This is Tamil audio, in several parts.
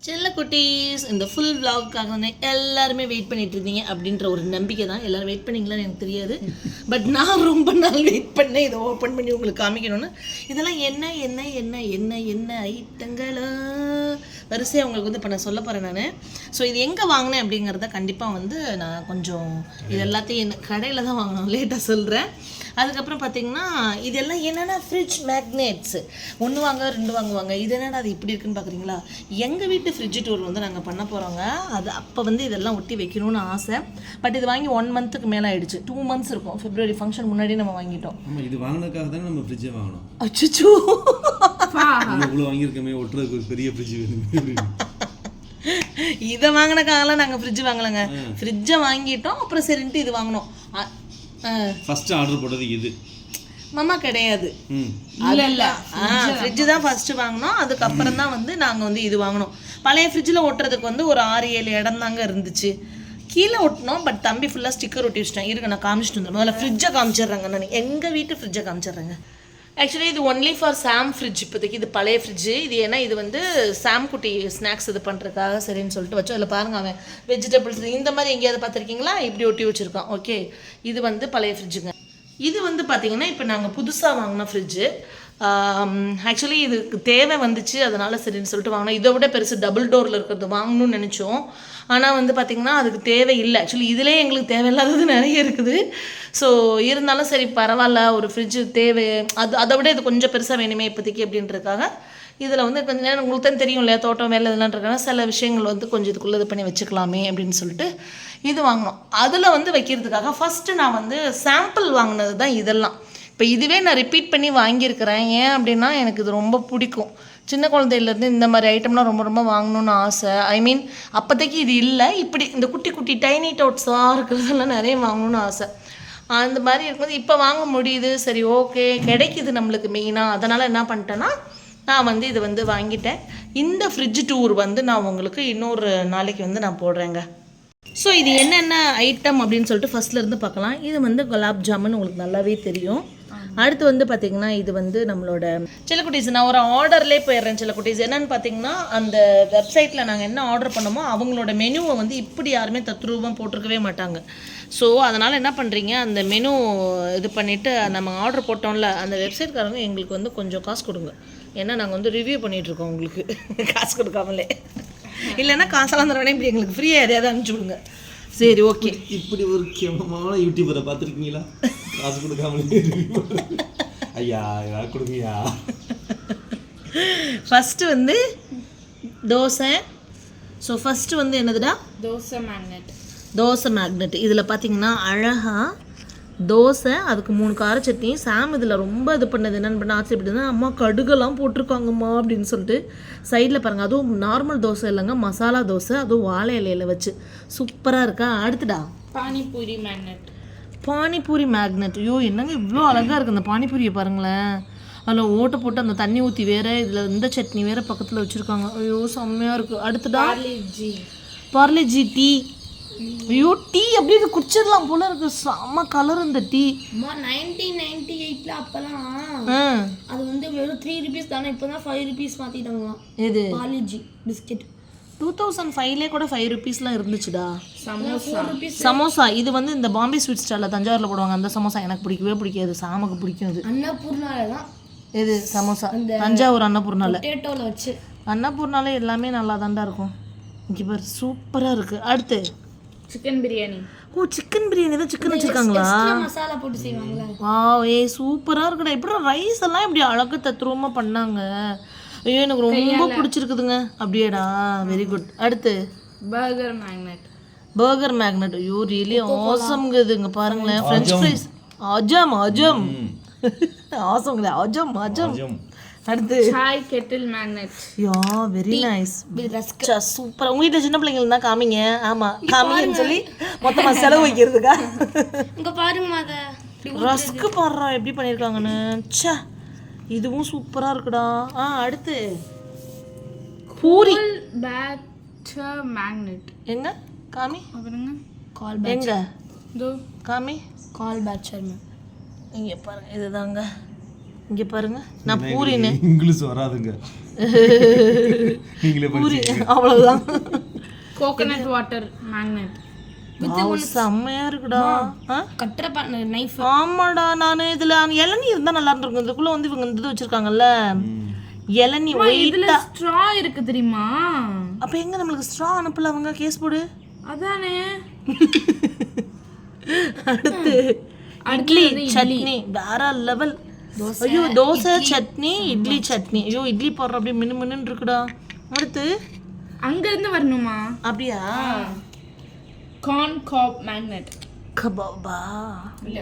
செல்ல குட்டீஸ் இந்த ஃபுல் vlogக்காக வந்து எல்லாருமே வெயிட் பண்ணிட்டு இருந்தீங்க அப்படின்ற ஒரு நம்பிக்கை தான். எல்லாரும் வெயிட் பண்ணீங்களான்னு எனக்கு தெரியாது, பட் நான் ரொம்ப நாள் வெயிட் பண்ணேன் இதை ஓப்பன் பண்ணி உங்களுக்கு காமிக்கணும்னு. இதெல்லாம் என்ன என்ன என்ன என்ன என்ன ஐட்டங்களா வரிசையாக உங்களுக்கு வந்து இப்போ நான் சொல்ல போகிறேன் நான். ஸோ இது எங்கே வாங்கினேன் அப்படிங்கிறத கண்டிப்பாக வந்து நான் கொஞ்சம் இது எல்லாத்தையும் என்ன கடையில் தான் வாங்கினோம், லேட்டாக சொல்கிறேன். அதுக்கப்புறம் பார்த்தீங்கன்னா இதெல்லாம் என்னென்னா ஃப்ரிட்ஜ் மேக்னெட்ஸ், 1 வாங்க 2 வாங்குவாங்க. இது என்னடா அது இப்படி இருக்குன்னு பார்க்குறீங்களா? எங்கள் வீட்டு ஃப்ரிட்ஜ் டூர் வந்து நாங்கள் பண்ண போகிறோங்க. அது அப்போ வந்து இதெல்லாம் ஒட்டி வைக்கணும்னு ஆசை. பட் இது வாங்கி 1 மந்த்துக்கு மேலே ஆயிடுச்சு. 2 months இருக்கும். February ஃபங்க்ஷன் முன்னாடி நம்ம வாங்கிட்டோம். இது வாங்கினதுக்காக தானே நம்ம ஃப்ரிட்ஜை வாங்கினோம். அச்சோ இவ்வளோ வாங்கியிருக்கோமே, ஒட்டுறதுக்கு ஒரு பெரிய ஃப்ரிட்ஜ் வேணும். இதை வாங்கினக்காகலாம் நாங்கள் ஃப்ரிட்ஜ் வாங்கலைங்க. ஃப்ரிட்ஜை வாங்கிட்டோம், அப்புறம் சரின்ட்டு இது வாங்கினோம். ஃபர்ஸ்ட் ஆர்டர் போட்டது இது மாமா கிடையாது. இல்ல ஃப்ரிட்ஜ் தான் ஃபர்ஸ்ட் வாங்கினோம். அதுக்கப்புறம் தான் வந்து நாங்கள் வந்து இது வாங்கினோம். பழைய ஃப்ரிட்ஜில் ஒட்டுறதுக்கு வந்து ஒரு 6-7 இடம் தாங்க இருந்துச்சு. கீழே ஒட்டினோம், பட் தம்பி ஃபுல்லாக ஸ்டிக்கர் ஒட்டி வச்சிட்டேன். இருங்க நான் காமிச்சிட்டு வந்துடுறேன். முதல்ல ஃப்ரிட்ஜை காமிச்சிடுறேங்க. நான் எங்கள் வீட்டு ஃப்ரிட்ஜை காமிச்சிடுறேங்க. ஆக்சுவலி இது ஒன்லி ஃபார் சாம் ஃப்ரிட்ஜ். இப்போதைக்கு இது பழைய ஃப்ரிட்ஜு. இது ஏன்னா இது வந்து சாம் குட்டி ஸ்நாக்ஸ் இது பண்ணுறதுக்காக சரின்னு சொல்லிட்டு வச்சோம். அதில் பாருங்கள், அவன் வெஜிடபிள்ஸ் இந்த மாதிரி எங்கேயாவது பார்த்துருக்கீங்களா, இப்படி ஒட்டி வச்சுருக்கான். ஓகே, இது வந்து பழைய ஃப்ரிட்ஜுங்க. இது வந்து பார்த்திங்கன்னா இப்போ நாங்கள் புதுசாக வாங்கின ஃப்ரிட்ஜு. ஆக்சுவலி இதுக்கு தேவை வந்துச்சு, அதனால் சரின்னு சொல்லிட்டு வாங்கினோம். இதை விட பெருசு டபுள் டோரில் இருக்கிறது வாங்கணும்னு நினச்சோம். ஆனால் வந்து பார்த்திங்கன்னா அதுக்கு தேவை இல்லை. ஆக்சுவலி இதிலே எங்களுக்கு தேவையில்லாதது நிறைய இருக்குது. ஸோ இருந்தாலும் சரி பரவாயில்ல, ஒரு ஃப்ரிட்ஜு தேவை, அதை விட இது கொஞ்சம் பெருசாக வேணுமே இப்போதைக்கு அப்படின்றதுக்காக இதில் வந்து கொஞ்சம் நேரம் உங்களுக்கு தான் தெரியும் இல்லையா, தோட்டம் வேலை இதெல்லாம் இருக்காங்க, சில விஷயங்கள் வந்து கொஞ்சம் இதுக்குள்ளே இது பண்ணி வச்சுக்கலாமே அப்படின்னு சொல்லிட்டு இது வாங்கினோம். அதில் வந்து வைக்கிறதுக்காக ஃபஸ்ட்டு நான் வந்து சாம்பிள் வாங்கினது தான் இதெல்லாம். இப்போ இதுவே நான் ரிப்பீட் பண்ணி வாங்கியிருக்கிறேன். ஏன் அப்படின்னா எனக்கு இது ரொம்ப பிடிக்கும். சின்ன குழந்தையிலேருந்து இந்த மாதிரி ஐட்டம்லாம் ரொம்ப ரொம்ப வாங்கணும்னு ஆசை. ஐ மீன் அப்போதைக்கு இது இல்லை, இப்படி இந்த குட்டி குட்டி டைனி டோட்ஸாக இருக்கிறதெல்லாம் நிறைய வாங்கணும்னு ஆசை. அந்த மாதிரி இருக்கும்போது இப்போ வாங்க முடியுது, சரி ஓகே கிடைக்குது நம்மளுக்கு மெயினாக. அதனால் என்ன பண்ணிட்டேன்னா நான் வந்து இது வந்து வாங்கிட்டேன். இந்த ஃப்ரிட்ஜ் டூர் வந்து நான் உங்களுக்கு இன்னொரு நாளைக்கு வந்து நான் போடுறேங்க. ஸோ இது என்னென்ன ஐட்டம் அப்படின்னு சொல்லிட்டு ஃபஸ்ட்லேருந்து பார்க்கலாம். இது வந்து குலாப் ஜாமுன் உங்களுக்கு நல்லாவே தெரியும். அடுத்து வந்து பார்த்திங்கன்னா இது வந்து நம்மளோட செல்லக்குட்டீஸ். நான் ஒரு ஆர்டர்லேயே போயிடுறேன் செல்லக்குட்டீஸ். என்னென்னு பார்த்தீங்கன்னா அந்த வெப்சைட்டில் நாங்கள் என்ன ஆர்டர் பண்ணோமோ அவங்களோட மெனுவை வந்து இப்படி யாருமே தத்ரூபம் போட்டிருக்கவே மாட்டாங்க. ஸோ அதனால் என்ன பண்ணுறீங்க, அந்த மெனு இது பண்ணிவிட்டு நம்ம ஆர்டர் போட்டோம்ல, அந்த வெப்சைட்காரங்க எங்களுக்கு வந்து கொஞ்சம் காசு கொடுங்க. ஏன்னா நாங்கள் வந்து ரிவ்யூ பண்ணிகிட்ருக்கோம் உங்களுக்கு காசு கொடுக்காமலே. இல்லைன்னா காசெல்லாம் தரவேனே, இப்படி எங்களுக்கு ஃப்ரீயாக எதையாவது அனுப்பிச்சி விடுங்க. சரி ஓகே. இப்படி ஒரு கேவலமான யூடியூபரை பார்த்துருக்கீங்களா? காசு கொடுக்காமலே ஐயா கொடுங்கயா. ஃபஸ்ட்டு வந்து தோசை. ஸோ ஃபஸ்ட்டு வந்து என்னதுடா, தோசை மேக்னெட். இதில் பார்த்தீங்கன்னா அழகாக தோசை, அதுக்கு 3 கார சட்னி. சாம் இதில் ரொம்ப இது பண்ணது என்னென்னு பண்ண ஆச்சரியப்படுது, அம்மா கடுகெல்லாம் போட்டிருக்காங்கம்மா அப்படின்னு சொல்லிட்டு. சைடில் பாருங்கள், அதுவும் நார்மல் தோசை இல்லைங்க, மசாலா தோசை, அதுவும் வாழை இலையில் வச்சு சூப்பராக இருக்கா. அடுத்துடா பானிபூரி மேக்னெட். ஐயோ என்னங்க இவ்வளோ அழகாக இருக்குது அந்த பானிபூரியை பாருங்களேன். அதில் ஓட்டை போட்டு அந்த தண்ணி ஊற்றி வேறு, இதில் இந்த சட்னி வேறு பக்கத்தில் வச்சுருக்காங்க. ஐயோ செம்மையாக இருக்குது. அடுத்துடா பார்லேஜி டீ. ஐயோ டீ அப்படின்னு குடிச்சிடலாம் போல இருக்கு, செம்ம கலர் இந்த டீ. 1998 அப்பெல்லாம் அது வந்து வெறும் 3 rupees தானே, இப்போ தான் 5 rupees மாற்றிட்டாங்களாம். இது பார்லேஜி பிஸ்கெட் 2005 கூட 5 rupeesலாம் இருந்துச்சுடா. சமோசா இது வந்து இந்த பாம்பே ஸ்வீட் ஸ்டாலில் தஞ்சாவூரில் போடுவாங்க. அந்த சமோசா எனக்கு பிடிக்கவே பிடிக்காது, சாமுக்கு பிடிக்கும். இது அன்னபூர்ணால தான் இது சமோசா, தஞ்சாவூர் அன்னபூர்ணால. பொட்டேட்டோவில் வச்சு அன்னபூர்ணால எல்லாமே நல்லா தாண்டா இருக்கும். இங்கே பாரு சூப்பராக இருக்குது. அடுத்து சிக்கன் பிரியாணி. ஓ சிக்கன் பிரியாணி தான், சிக்கன் வச்சுருக்காங்களா? மசாலா போட்டு செய்வாங்களா? ஏ சூப்பராக இருக்குடா. இப்படி ரைஸ் எல்லாம் இப்படி அழகு தத்ரூபமாக பண்ணாங்க. ஐயோ எனக்கு ரொம்ப பிடிச்சிருக்குதுங்க. அப்படியேடா, வெரி குட். அடுத்து பர்கர் மேக்னெட். ஐயோ ரியலி ஆசம்ங்க இதுங்க பாருங்களேன். ஃப்ரெஞ்ச் ஃப்ரைஸ் அஜம் ஆசம்ங்களே, அஜம். அடுத்து chai kettle magnet. Yeah very nice. Super. உங்க வீட்டில் சின்ன பிள்ளைங்க தான் காமிங்க. ஆமாம் காமிங்கன்னு சொல்லி மொத்தமாக செலவு வைக்கிறதுக்கா. இங்கே பாருங்க ரஸ்க்கு பாடுறா எப்படி பண்ணியிருக்காங்கன்னு. சே இதுவும் சூப்பராக இருக்குடா. அடுத்து பூரி பேட்டர் மேக்னெட். எங்க காமி அப்புறங்க கால் எங்க காமி கால் பேட்டர் இங்கே பாருங்க, இதுதாங்க இங்க பாருங்க நான் பூரின்னு இங்கிலீஷ் வராதுங்க நீங்களே பூரி அவ்வளவுதான். Coconut water magnet. செம்மையா இருக்குடா. கட்டுற நைஃப். ஆமாடா, நான் இதுல இளநீ இருந்தா நல்லா இருந்திருக்கும். இதுக்குள்ள வந்து இவங்க இது வச்சிருக்காங்கல்ல இளநீ இதுல ஒயிட்டா. ஸ்ட்ரா இருக்கு தெரியுமா? அப்ப எங்க நம்மளுக்கு ஸ்ட்ரா அனுப்பல அவங்க? கேஸ் போடு. அதானே. அடுத்து இட்லி சட்னி வேற லெவல். ஐயோ தோசை சட்னி இட்லி சட்னி. ஐயோ இட்லி போடுற அப்படியே மினு மினுன்னு இருக்குடா. அடுத்து அங்க இருந்து வரணுமா? அப்படியா? கார்ன் காப் மேக்னெட். கபாபா இல்ல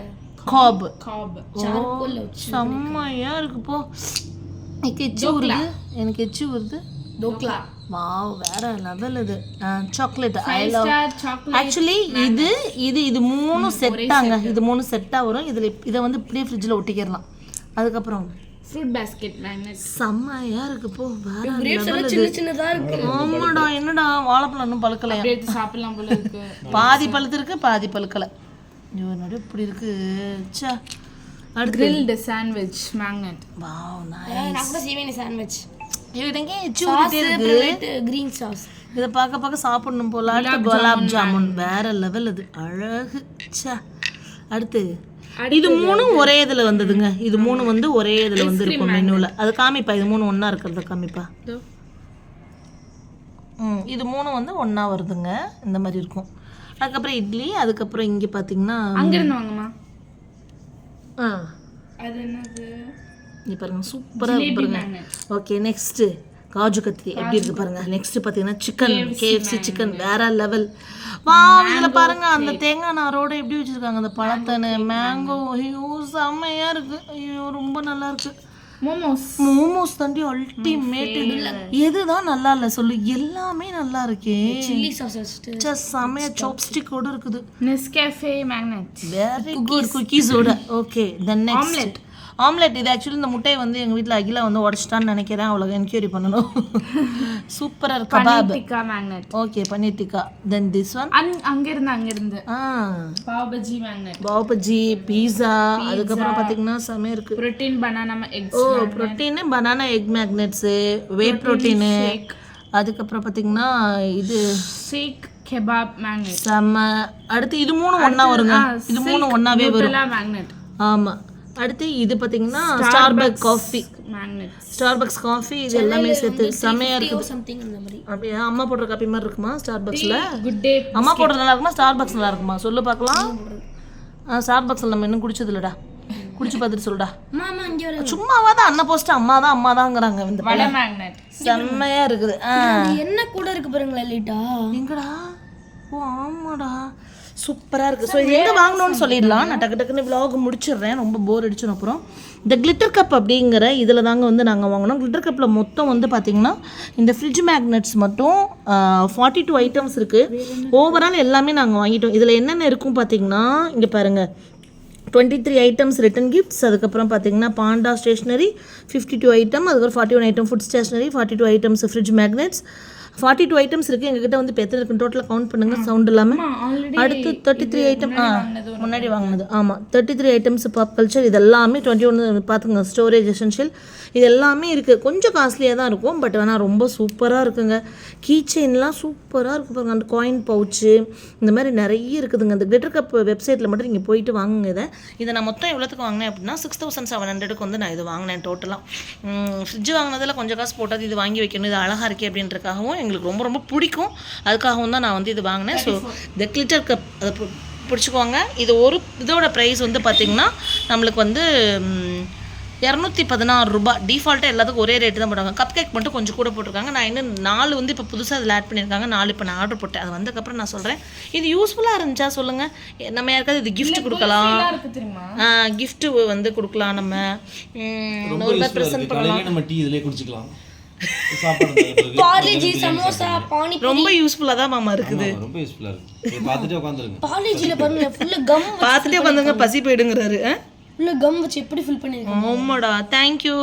காப். காப். செம்மையா இருக்கு போ. எனக்கு எச்சு வருது. எனக்கு எச்சு வருது. டோக்லா. வாவ் வேற லெவல் இது. சாக்லேட் ஐ 5 லவ். Star chocolate. ஆக்சுவலி இது மூணு செட்டாங்க. இது மூணு செட்டா வரும். இதுல இதை வந்து இப்படியே ஃப்ரிட்ஜில் ஒட்டிக்கிறலாம். அதுக்கப்புறம் ஃப்ரூட் பாஸ்கெட் மேக்னெட். செம்மையா இருக்கு போ. வேற கிரேப்ஸ் லெவல் எல்லாம் இது. சின்ன சின்னதா இருக்கு. ஆமாடா, என்னடா வாழைப்பழம் இன்னும் பழுக்கலையா? அப்படியே எடுத்து சாப்பிடலாம் போல இருக்கு. பாதி பழுத்து இருக்கு பாதி பழுக்கலை. ஐயோ என்னோட இப்படி இருக்கு. ச்சே. அடுத்து கிரில்டு சாண்ட்விச் மேக்னெட். வாவ் நான் நைஸ். கூட செய்வேன் சாண்ட்விச். இதுங்க எச்சு ஊத்திட்டே இருக்கு. Private green sauce. இதை பார்க்க சாப்பிடணும் போல. அடுத்து குலாப் ஜாமுன் வேற லெவல் இது. அழகு. ச்சே. அடுத்து இது மூணும் ஒரே இதுல வந்ததுங்க. இது மூணு வந்து ஒரே இதுல வந்து இருக்கும் மெனுல. அது காமிப்பா. இது மூணு ஒண்ணா இருக்கிறத காமிப்பா. இது மூணு வந்து ஒண்ணா வருதுங்க. இந்த மாதிரி இருக்கும். அதுக்கப்புறம் இட்லி. அதுக்கப்புறம் இங்க பாத்தீங்கன்னா அங்க இருந்து வாங்கம்மா. ஆ அது என்னது? இங்க பாருங்க சூப்பரா இருக்கு பாருங்க. ஓகே நெக்ஸ்ட் காஜு கத்திரி எப்படி இருக்கு பாருங்க. நெக்ஸ்ட் பாத்தீங்கன்னா சிக்கன் KFC சிக்கன் வேற லெவல். வாவ் இதுல பாருங்க அந்த தேங்காய் நாரோட எப்படி வச்சிருக்காங்க அந்த பழத்தனு மேங்கோ. ஐயோ செம்மையா இருக்கு. ஐயோ ரொம்ப நல்லா இருக்கு. மோமோஸ் தாண்டி அல்டிமேட். எதுதான் நல்லா இல்ல சொல்லு? எல்லாமே நல்லா இருக்கே. சில்லி சாஸ் வச்சிட்டு செம்மையா சாப்ஸ்டிக்கோட இருக்குது. Nescafe magnet. Very good. குக்கீஸோட. Okay then next omelette. இது ஆக்சுவலி இந்த முட்டையை வந்து எங்கள் வீட்டில் அகிலா வந்து உடச்சிட்டான்னு நினைக்கிறேன். அவ்வளோ என்கொயரி பண்ணணும். சூப்பராக இருக்கு. Kebab tikka magnet. Okay paneer tikka. Then this one அங்க இருந்து பாவ் பஜ்ஜி மேக்னெட். பாவ் பஜ்ஜி பீஸா. அதுக்கப்புறம் பார்த்தீங்கன்னா செமையாக இருக்கு. Protein banana eggs. ஓ ப்ரோட்டீன் பனானா எக் மேக்னெட்ஸு வே ப்ரோட்டீனு. அதுக்கப்புறம் பார்த்தீங்கன்னா இது ஷேக் கெபாப் மேக்னெட். செம்ம. அடுத்து இது மூணு ஒன்றா வருங்க. இது மூணு ஒன்றாவே வரும். மேக்னெட். ஆமாம். அடுத்து இது பார்த்தீங்கன்னா Starbucks coffee magnet. Starbucks coffee. இது எல்லாமே சேர்த்து செமையா இருக்குது. சம்திங் அந்த மாதிரி. அப்படியே அம்மா போடுற காப்பி மாதிரி இருக்குமா ஸ்டார்பக்ஸ்ல? Good day. அம்மா போடுறது நல்லா இருக்குமா ஸ்டார்பக்ஸ் நல்லா இருக்குமா சொல்லு பார்க்கலாம். ஸ்டார்பக்ஸ்ல நம்ம இன்னும் குடிச்சது இல்லடா. குடிச்சு பார்த்துட்டு சொல்லுடா. மாமா இங்க வர. சும்மாவா தான் அண்ணன் போஸ்ட் அம்மா தாங்கிறாங்க. இந்த வடை மேக்னெட். செம்மையா இருக்குது. என்ன கூட இருக்கு பாருங்களேன் லைட்டா. எங்கடா? ஓ ஆமாடா சூப்பராக இருக்குது. ஸோ இது எங்கே வாங்கணும்னு சொல்லிடலாம். நான் டக்குன்னு விலாக் முடிச்சிடுறேன். ரொம்ப போர் அடிச்சிடும். அப்புறம் இந்த கிளிட்டர் கப் அப்படிங்கிற இதில் தாங்க வந்து நாங்கள் வாங்கினோம். கிளிட்டர் கப்பில் மொத்தம் வந்து பார்த்திங்கன்னா இந்த ஃப்ரிட்ஜ் மேக்னெட்ஸ் மட்டும் 42 ஐட்டம்ஸ் இருக்குது. ஓவரால் எல்லாமே நாங்கள் வாங்கிட்டோம். இதில் என்னென்ன இருக்கும் பார்த்திங்கன்னா இங்கே பாருங்கள் 23 ஐட்டம்ஸ் ரிட்டன் கிஃப்ட்ஸ். அதுக்கப்புறம் பார்த்தீங்கன்னா பாண்டா ஸ்டேஷ்னரி 52 ஐட்டம். அதுக்கப்புறம் 41 item food stationery. 42 items fridge magnets. 42 items இருக்குது எங்ககிட்ட வந்து. இப்போ எத்தனை இருக்குன்னு டோட்டலாக கவுண்ட் பண்ணுங்கள் சவுண்ட் இல்லாமல். அடுத்து 33 ஐட்டம் முன்னாடி வாங்கினது. ஆமாம் 33 ஐட்டம்ஸ் பாப் கல்ச்சர். இது எல்லாமே 21 பார்த்துங்க. ஸ்டோரேஜ் எசென்ஷியல் இது எல்லாமே இருக்குது. கொஞ்சம் காஸ்ட்லியாக தான் இருக்கும். பட் ஆனால் ரொம்ப சூப்பராக இருக்குங்க. கீ செயின்லாம் சூப்பராக இருக்கும் பாருங்க. அந்த காயின் பவுச்சு இந்த மாதிரி நிறைய இருக்குதுங்க. அந்த கிளிட்டர் கப் வெப்சைட்டில் மட்டும் நீங்கள் போயிட்டு வாங்குங்க. இதை நான் மொத்தம் எவ்வளோத்துக்கு வாங்கினேன் அப்படின்னா 6700க்கு வந்து நான் இது வாங்கினேன் டோட்டலாக. ஃப்ரிட்ஜ் வாங்கினதில் கொஞ்சம் காசு போட்டது. இது வாங்கி வைக்கணும் இது அழகாக இருக்கே அப்படின்றக்காகவும் எங்களுக்கு ரொம்ப ரொம்ப பிடிக்கும். அதுக்காகவும் தான் நான் வந்து இது வாங்கினேன். ஸோ இந்த கிளிட்டர் கப் அதை பிடிச்சிக்குவாங்க. இது ஒரு இதோட ப்ரைஸ் வந்து பார்த்திங்கன்னா நம்மளுக்கு வந்து 216 ரூபாய். டிஃபால்ட்டாக எல்லாத்துக்கும் ஒரே ரேட்டு தான் போடுவாங்க. கப் கேக் மட்டும் கொஞ்சம் கூட போட்டிருக்காங்க. நான் இன்னும் 4 வந்து இப்போ புதுசாக அதில் ஆட் பண்ணியிருக்காங்க. 4 இப்போ நான் ஆர்டர் போட்டேன். அது வந்ததுக்கப்புறம் நான் சொல்கிறேன். இது யூஸ்ஃபுல்லாக இருந்துச்சா சொல்லுங்கள். நம்ம யாருக்காவது இது கிஃப்ட் கொடுக்கலாம். கிஃப்ட் வந்து கொடுக்கலாம். நம்ம ஒரு பேர் ப்ரெசென்ட் பண்ணலாம். நம்ம டீ இதிலே குடிச்சுக்கலாம். பார்லேஜி சமோசா பானி ரொம்ப யூஸ்ஃபுல்லாக தான் மாமா இருக்குது. ரொம்ப யூஸ்ஃபுல்லாக இருக்குது. பார்த்துட்டே உட்காந்துருங்க. பார்லேஜில பாருங்க ஃபுல்லா கம் பார்த்துட்டே உட்காந்துங்க. பசி போயிடுங்கிறாரு. ஃபுல்லா கம் வச்சு எப்படி ஃபில் பண்ணிருக்காங்க. ஆமாடா தேங்க்யூ.